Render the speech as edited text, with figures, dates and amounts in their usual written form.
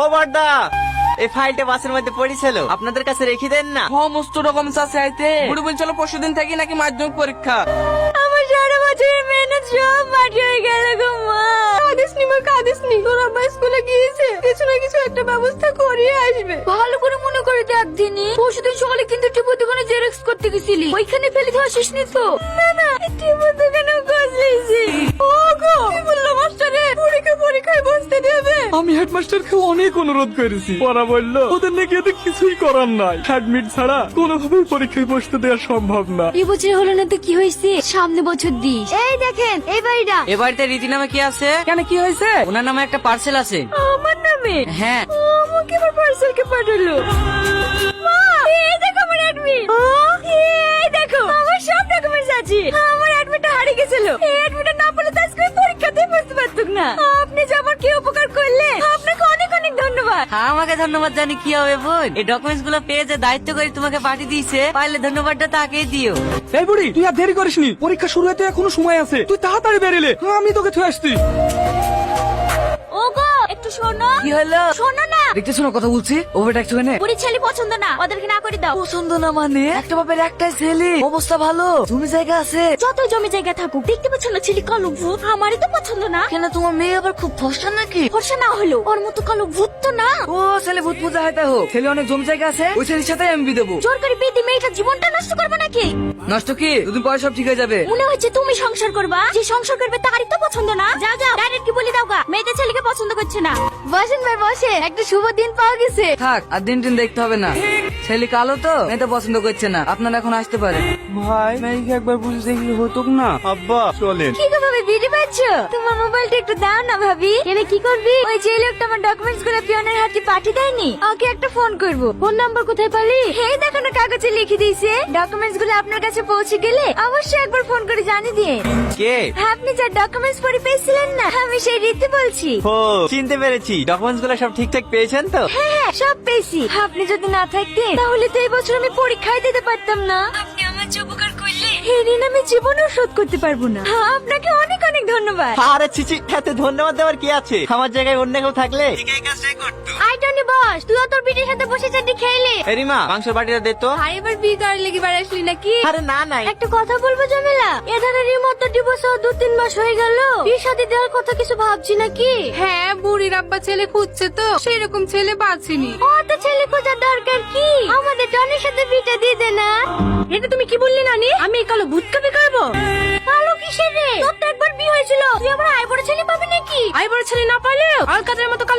ও বড়দা, এই ফাইলটা বাসের মধ্যে পড়েছিল, আপনাদের কাছে রেখে দেন না। সমস্ত ডকুমেন্টস আছে আইতে। বুড়ি বলছিল পরশুদিন থেকে নাকি মাধ্যমিক পরীক্ষা। আমার সারা বছরের মেহনত সব মাটি হয়ে গেল গো মা। কাঁদিসনি মা, কাঁদিসনি। তোর আব্বা স্কুলে গিয়েছে, কিছু না কিছু একটা ব্যবস্থা করিয়ে আসবে। ভালো করে মনে করে দেখ দিনি, পরশুদিন সকালে কিন্তু টিপু দোকানে জেরক্স করতে গেছিলি, ওইখানে ফেলে দেওয়া শেষনি তো? না না, টিপু দোকানে কাজ লেগেছে। ও গো, কি বললো মাস্টারে? পরীক্ষায় বসতে দেবে? আমি হেডমাস্টারকে অনেক অনুরোধ করেছি, ওরা বললো ওদের নাকি এতে কিছুই করার নাই, অ্যাডমিট ছাড়া কোনোভাবেই পরীক্ষায় বসতে দেওয়া সম্ভব না। এই বছর হলো না তো কি হয়েছে, সামনে বছর দিস। এই দেখেন এই বাড়িটা। এ বাড়িতে রীতি নামে কি আছে? কেন, কি হয়েছে? ওনার নামে একটা পার্সেল আছে। আমার নামে? হ্যাঁ। আমাকে আমার পার্সেল কে পাঠালো? মা, এই দেখো আমার অ্যাডমিট। এই দেখো আমার সব ডকুমেন্টস আছে। আমার অ্যাডমিটটা হারিয়ে গেছিল, এই অ্যাডমিটটা না পেলে তো আজকে পরীক্ষাতে বসতে পারতুক না। আপনি যে আমার কি উপকার করলে, আপনাকে অনেক অনেক ধন্যবাদ। আমাকে ধন্যবাদ জানি কি হবে বোন, এই ডকুমেন্টস গুলো পেয়ে যে দায়িত্ব করে তোমাকে পাঠিয়ে দিয়েছে, পারলে ধন্যবাদটা তাকেই দিও। এই বুড়ি, তুই আর দেরি করিসনি, পরীক্ষা শুরু হতে এখনো সময় আছে, তুই তাড়াতাড়ি বেরিলে, আমি তোকে থুয়ে আসছি। ওগো একটু শোনো। কি হলো? শোনো না, দেখতে শোনো কথা বলছি, ওভারটা একটু এনে। পুরি ছেলে পছন্দ না, ওদেরকে না করে দাও। পছন্দ না মানে? একটা বাপের একটাই ছেলে, অবস্থা ভালো, জমি জায়গা আছে। যত জমি জায়গা থাকুক, দেখতে পাচ্ছ না ছেলে কালো ভূত? আমারই তো পছন্দ না। কেন, তোমার মেয়ে আবার খুব ফসা নাকি? ফর্সা না হলো ওর মতো কালো ভূত তো না। ও ছেলে ভূত পূজা হয়, তাই হোক, ছেলে অনেক জমি জায়গা আছে, ওই ছেলের সাথে আমি বিয়ে দেবো। জোর করে বিয়ে দিয়ে মেয়েটার জীবনটা নষ্ট করবে নাকি? নষ্ট কি, দুদিন পরে সব ঠিক হয়ে যাবে। মনে হচ্ছে তুমি সংসার করবা, যে সংসার করবে তারই তো পছন্দ না। যাও যাও, ডাইরেক্ট কি বলি দাও গা, মেয়েদের ছেলেকে পছন্দ করছে না। বসেন ভাই বসে, একটা শুভ দিন পাওয়া গেছে। থাক, আর দিন টিন দেখতে হবে না, ছেলে কালো তো, মেয়ে তো পছন্দ করছে না, আপনারা এখন আসতে পারেন। ভাই, মেয়েকে একবার বুঝে দেখলে হতো না। আব্বা চলেন। কি গো ভাবি, বিড়ি পাচ্ছ? তোমার মোবাইলটা একটু দাও না ভাবি। এনে কি করবি? ওই যে লোকটা আমার ডকুমেন্টস গুলো পিয়নের হাতে পাঠিয়ে দেয়নি, ওকে একটা ফোন করব। ফোন নাম্বার কোথায় পালি? এই দেখো না, কাগজে লিখে দিয়েছে। ডকুমেন্টস গুলো আপনার কাছে পৌঁছে গেলে অবশ্যই একবার ফোন করে জানিয়ে দিয়ে। কে? আপনি যা ডকুমেন্টস পড়ে পেয়েছিলেন না, আমি সেই রীতি বলছি। ও, চিনতে পেরেছি। ডকুমেন্টস গুলো সব ঠিকঠাক পেয়েছেন তো? হ্যাঁ হ্যাঁ, সব পেয়েছি। আপনি যদি না থাকতেন তাহলে তো এই বছর আমি পরীক্ষায় দিতে পারতাম না। আপনি আমার যে উপকার করলে, এই ঋণ আমি জীবনেও শোধ করতে পারবো না। আপনাকে অনেক অনেক ধন্যবাদ। আরে চিচি, এতে ধন্যবাদ দেওয়ার কি আছে? আমার জায়গায় অন্য কেউ থাকলে আই টনি বস, তুইও তোর বিটির সাথে বসে চাটি খেলে। এরিমা, মাংসের বাটিটা দে তো। আর এবার বিয়ে করার লেগে বার আসলি নাকি? আরে না নাই। একটা কথা বলবো জমেলা, এধারে রিমোট তো ডিভোর্স হওয়া 2-3 মাস হয়ে গেল, বিয়ে শাদী দেওয়ার কথা কিছু ভাবছি নাকি? হ্যাঁ, বুড়ির আব্বা ছেলে খুঁজছে তো, সেরকম ছেলে পাচ্ছিনি। ও তো ছেলে খোঁজার দরকার কি, আমাদের টনির সাথে বিটা দিয়ে দে না। এটা তুমি কি বললি নানি? আমি এই কালো ভূতকে বিয়ে করবো? কালো কিসের রে? তোর তো একবার বিয়ে হয়েছিল, তুই আবার আয় বড় ছেলে পাবি নাকি? আই বড় ছেলে না পাইলেও আলকাদের মতো কালো